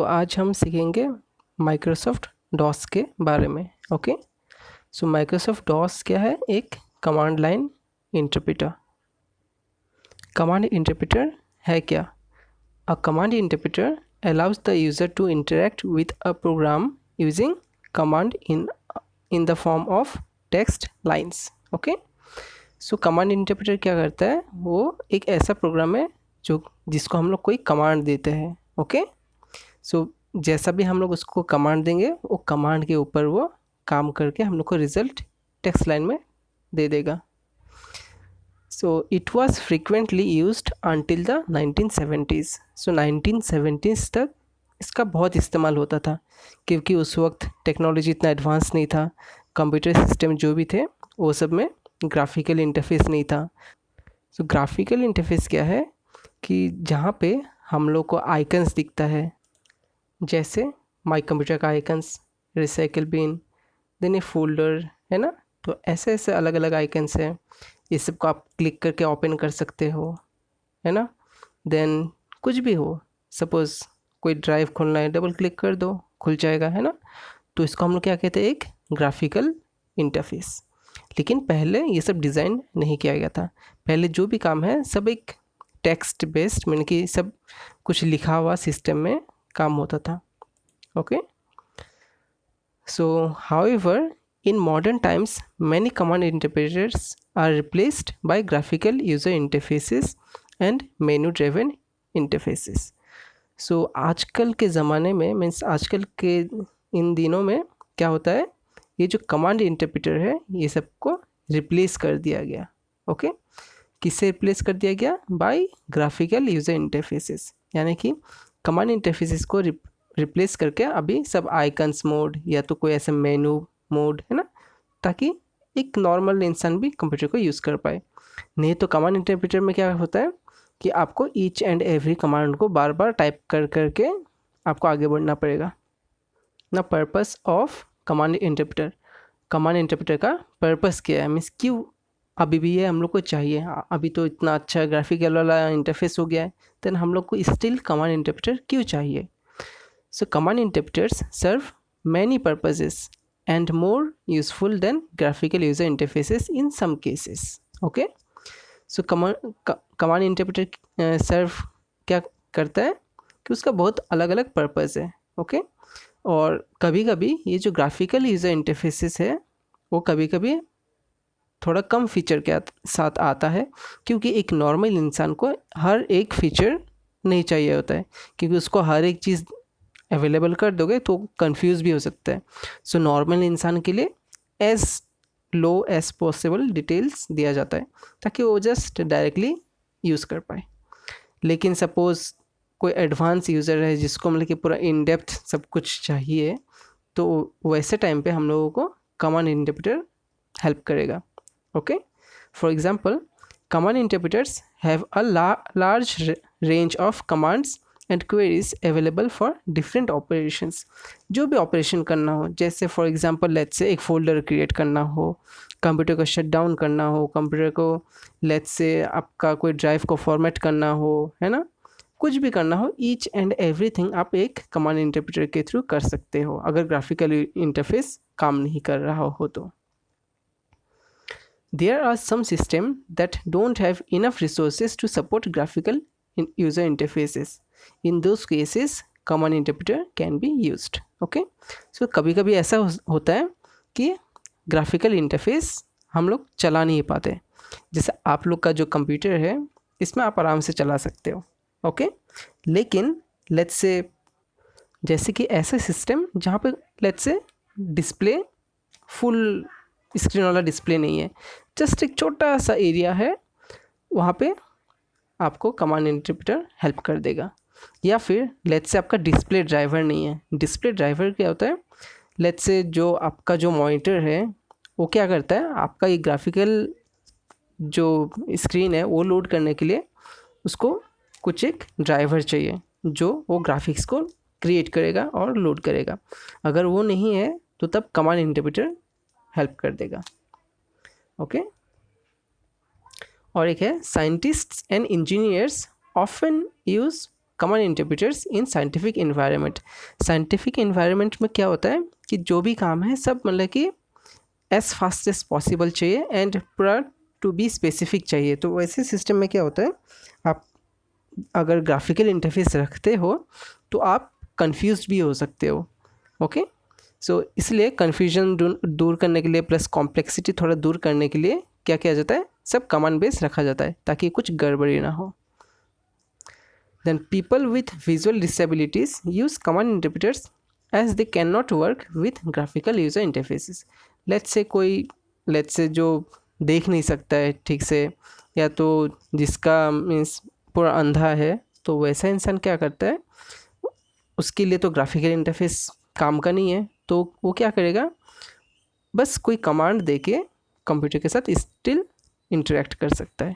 आज हम सीखेंगे माइक्रोसॉफ्ट डॉस के बारे में। ओके, माइक्रोसॉफ्ट डॉस क्या है? एक command line interpreter. Command interpreter है क्या? A command interpreter allows the user to interact with a program using command in the form of text lines. Okay, command interpreter क्या करता है? वो एक ऐसा प्रोग्राम है जिसको हम लोग कोई कमांड देते हैं। ओके, जैसा भी हम लोग उसको कमांड देंगे वो कमांड के ऊपर वो काम करके हम लोग को रिजल्ट टेक्स्ट लाइन में दे देगा। It was frequently used until the 1970s। 1970s तक इसका बहुत इस्तेमाल होता था, क्योंकि उस वक्त टेक्नोलॉजी इतना एडवांस नहीं था। कंप्यूटर सिस्टम जो भी थे वो सब में ग्राफिकल इंटरफेस नहीं था। ग्राफिकल इंटरफेस क्या है कि जहाँ पे हम लोग को आइकन्स दिखता है, जैसे माई कंप्यूटर का आइकन्स, रिसाइकिल बिन, देन ए फोल्डर, है ना। तो ऐसे ऐसे अलग अलग आइकन्स हैं, ये सब को आप क्लिक करके ओपन कर सकते हो, है ना। देन कुछ भी हो, सपोज़ कोई ड्राइव खोलना है, डबल क्लिक कर दो, खुल जाएगा, है ना। तो इसको हम लोग क्या कहते हैं? एक ग्राफिकल इंटरफेस। लेकिन पहले ये सब डिज़ाइन नहीं किया गया था। पहले जो भी काम है सब एक टेक्स्ट बेस्ड, यानी कि सब कुछ लिखा हुआ सिस्टम में काम होता था। Okay, however, in modern times many command interpreters are replaced by graphical user interfaces and menu driven interfaces. आजकल के ज़माने में, मीन्स आजकल के इन दिनों में क्या होता है, ये जो कमांड इंटरप्रेटर है ये सबको रिप्लेस कर दिया गया। ओके, किससे रिप्लेस कर दिया गया? बाय ग्राफिकल यूज़र इंटरफेसेस, यानी कि कमांड इंटरफेसेस को रिप्लेस करके अभी सब आइकन्स मोड या तो कोई ऐसा मेनू मोड, है ना, ताकि एक नॉर्मल इंसान भी कंप्यूटर को यूज़ कर पाए। नहीं तो कमांड इंटरप्रेटर में क्या होता है कि आपको ईच एंड एवरी कमांड को बार बार टाइप कर करके आपको आगे बढ़ना पड़ेगा ना। Purpose of command interpreter, command interpreter का पर्पस क्या है, मीन्स क्यों अभी भी ये हम लोग को चाहिए? अभी तो इतना अच्छा ग्राफिकल वाला इंटरफेस हो गया है, देन हम लोग को स्टिल कमांड इंटरप्रेटर क्यों चाहिए? Command interpreters serve many purposes and more useful than graphical user interfaces in some cases. Okay, command interpreter serve क्या करता है कि उसका बहुत अलग अलग पर्पज़ है। ओके, और कभी कभी ये जो ग्राफिकल यूज़र इंटरफेसेस है वो कभी कभी थोड़ा कम फीचर के साथ आता है, क्योंकि एक नॉर्मल इंसान को हर एक फीचर नहीं चाहिए होता है, क्योंकि उसको हर एक चीज़ अवेलेबल कर दोगे तो कंफ्यूज भी हो सकता है। नॉर्मल इंसान के लिए as low as possible details दिया जाता है ताकि वो जस्ट डायरेक्टली यूज़ कर पाए। लेकिन सपोज़ कोई एडवांस यूज़र है जिसको मतलब कि पूरा इन डेप्थ सब कुछ चाहिए, तो वैसे टाइम पे हम लोगों को कमांड इंटरप्रेटर हेल्प करेगा। Okay, for example command interpreters have a large range of commands and queries available for different operations. जो भी ऑपरेशन करना हो, जैसे फॉर एग्जांपल लेट्स से एक फ़ोल्डर क्रिएट करना हो, कंप्यूटर को शट डाउन करना हो, कंप्यूटर को लेट्स से आपका कोई ड्राइव को फॉर्मेट करना हो, है ना, कुछ भी करना हो, ईच एंड एवरीथिंग आप एक कमांड इंटरप्रेटर के थ्रू कर सकते हो, अगर ग्राफिकल इंटरफेस काम नहीं कर रहा हो तो। There are some systems that don't have enough resources to support graphical user interfaces. In those cases, command interpreter can be used. Okay, कभी कभी ऐसा होता है कि ग्राफिकल इंटरफेस हम लोग चला नहीं पाते। जैसे आप लोग का जो कंप्यूटर है इसमें आप आराम से चला सकते हो। ओके, लेकिन लेट्स से जैसे कि ऐसा सिस्टम जहाँ पे let's say display full screen वाला डिस्प्ले नहीं है, जस्ट एक छोटा सा एरिया है, वहाँ पे आपको कमांड इंटरप्रेटर हेल्प कर देगा। या फिर लेट्स से आपका डिस्प्ले ड्राइवर नहीं है। डिस्प्ले ड्राइवर क्या होता है? लेट्स से जो आपका जो मॉनिटर है वो क्या करता है, आपका ये ग्राफिकल जो स्क्रीन है वो लोड करने के लिए उसको कुछ एक ड्राइवर चाहिए जो वो ग्राफिक्स को क्रिएट करेगा और लोड करेगा। अगर वो नहीं है तो तब कमांड इंटरप्रेटर हेल्प कर देगा। ओके, और एक है scientists and engineers often use command interpreters in scientific environment. Scientific environment में क्या होता है कि जो भी काम है सब मतलब कि एज फास्ट एज पॉसिबल चाहिए एंड पूरा टू बी स्पेसिफिक चाहिए। तो वैसे सिस्टम में क्या होता है, आप अगर ग्राफिकल इंटरफेस रखते हो तो आप कंफ्यूज भी हो सकते हो। ओके, सो इसलिए कन्फ्यूजन दूर करने के लिए प्लस कॉम्प्लेक्सिटी थोड़ा दूर करने के लिए क्या किया जाता है, सब कमांड बेस रखा जाता है ताकि कुछ गड़बड़ी ना हो। Then people with visual disabilities use command interpreters as they can not work with graphical user interfaces. Let's say जो देख नहीं सकता है ठीक से, या तो जिसका मीन्स पूरा अंधा है, तो वैसा इंसान क्या करता है, उसके लिए तो ग्राफिकल इंटरफेस काम का नहीं है, तो वो क्या करेगा, बस कोई कमांड देके कंप्यूटर के साथ स्टिल इंटरेक्ट कर सकता है।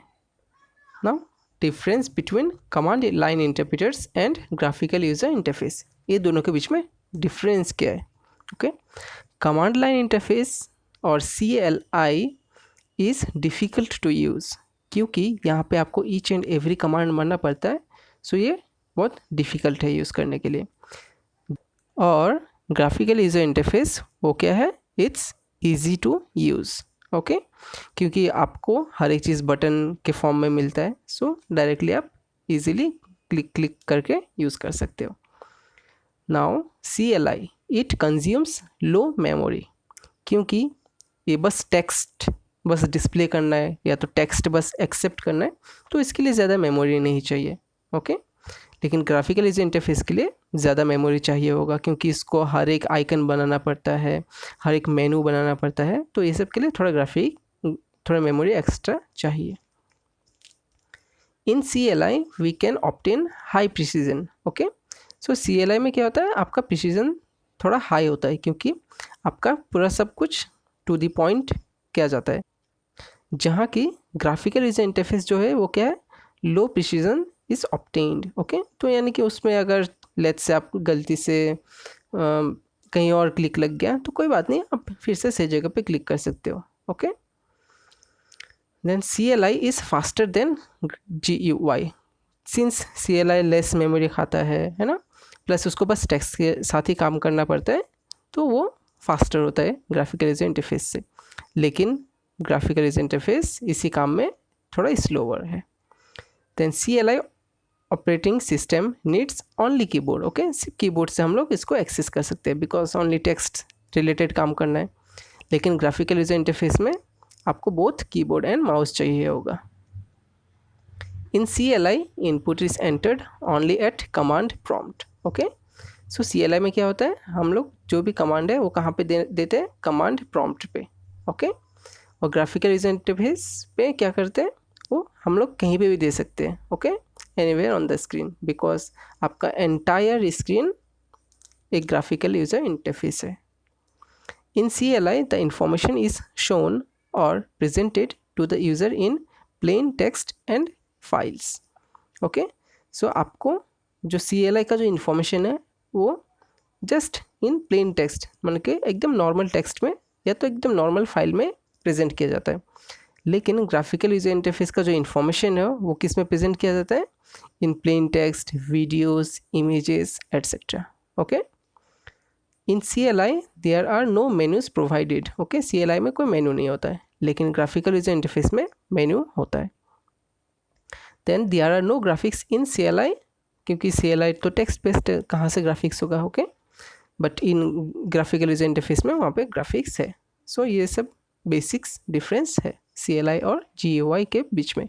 Now difference between command line interpreters and graphical user interface, ये दोनों के बीच में डिफरेंस क्या है। ओके, कमांड लाइन इंटरफेस और CLI is difficult to use, क्योंकि यहाँ पे आपको ईच एंड एवरी कमांड मारना पड़ता है, सो ये बहुत डिफ़िकल्ट है यूज़ करने के लिए। और ग्राफिकल यूज़र इंटरफेस वो क्या है, it's easy to use. Okay, क्योंकि आपको हर एक चीज़ बटन के फॉर्म में मिलता है, सो डायरेक्टली आप इजीली क्लिक करके यूज़ कर सकते हो। Now CLI it consumes low memory, क्योंकि ये बस टेक्स्ट बस डिस्प्ले करना है या तो टेक्स्ट बस एक्सेप्ट करना है, तो इसके लिए ज़्यादा मेमोरी नहीं चाहिए। ओके, लेकिन ग्राफिकल यूजर इंटरफेस के लिए ज़्यादा मेमोरी चाहिए होगा, क्योंकि इसको हर एक आइकन बनाना पड़ता है, हर एक मेनू बनाना पड़ता है, तो ये सब के लिए थोड़ा मेमोरी एक्स्ट्रा चाहिए। In CLI we can obtain high precision. Okay, so CLI में क्या होता है, आपका प्रिसीजन थोड़ा हाई होता है, क्योंकि आपका पूरा सब कुछ टू द पॉइंट किया जाता है, जहाँ की ग्राफिकल यूजर इंटरफेस जो है वो क्या है, लो प्रिसीजन इज़ ऑब्टेन्ड। ओके, तो यानी कि उसमें अगर लेट्स से आप गलती से कहीं और क्लिक लग गया तो कोई बात नहीं, आप फिर से सही जगह पे क्लिक कर सकते हो। Okay, then CLI is faster than GUI, since CLI less memory खाता है ना, प्लस उसको बस टेक्स्ट के साथ ही काम करना पड़ता है, तो वो फास्टर होता है ग्राफिकल यूजर इंटरफेस से। लेकिन ग्राफिकल यूजर इंटरफेस इसी काम में थोड़ा स्लोवर है। Then CLI operating system needs only keyboard. Okay, सिर्फ कीबोर्ड से हम लोग इसको एक्सेस कर सकते हैं, बिकॉज ओनली टेक्स्ट रिलेटेड काम करना है। लेकिन ग्राफिकल यूजर इंटरफेस में आपको बोथ कीबोर्ड एंड माउस चाहिए होगा। In CLI input is entered only at command prompt. Okay, so CLI में क्या होता है, हम लोग जो भी कमांड है वो कहाँ पे देते हैं, कमांड प्रॉम्प्ट पे। ओके, और ग्राफिकल यूजर इंटरफेस पे क्या करते हैं, वो हम लोग कहीं पे भी दे सकते हैं। Okay, anywhere on the screen, because आपका एंटायर स्क्रीन एक ग्राफिकल यूजर इंटरफेस है। In CLI the information is shown और presented to the user in plain text and files. Okay, so आपको जो CLI का जो इन्फॉर्मेशन है वो जस्ट इन प्लेन टेक्स्ट, मतलब कि एकदम नॉर्मल टेक्स्ट में या तो एकदम नॉर्मल फाइल में प्रेजेंट किया जाता है। लेकिन ग्राफिकल यूजर इंटरफेस का जो इन्फॉर्मेशन है वो किस में प्रेजेंट किया जाता है, in plain text, videos, images etcetera. Okay, in CLI there are no menus provided. Okay, CLI में कोई मेन्यू नहीं होता है, लेकिन ग्राफिकल यूजर इंटरफेस में मेन्यू होता है। Then there are no graphics in CLI, क्योंकि CLI तो टेक्स्ट बेस्ड है, कहाँ से ग्राफिक्स होगा। Okay, but in graphical user interface में वहाँ पे ग्राफिक्स है। सो ये सब बेसिक्स डिफरेंस है CLI और GUI के बीच में।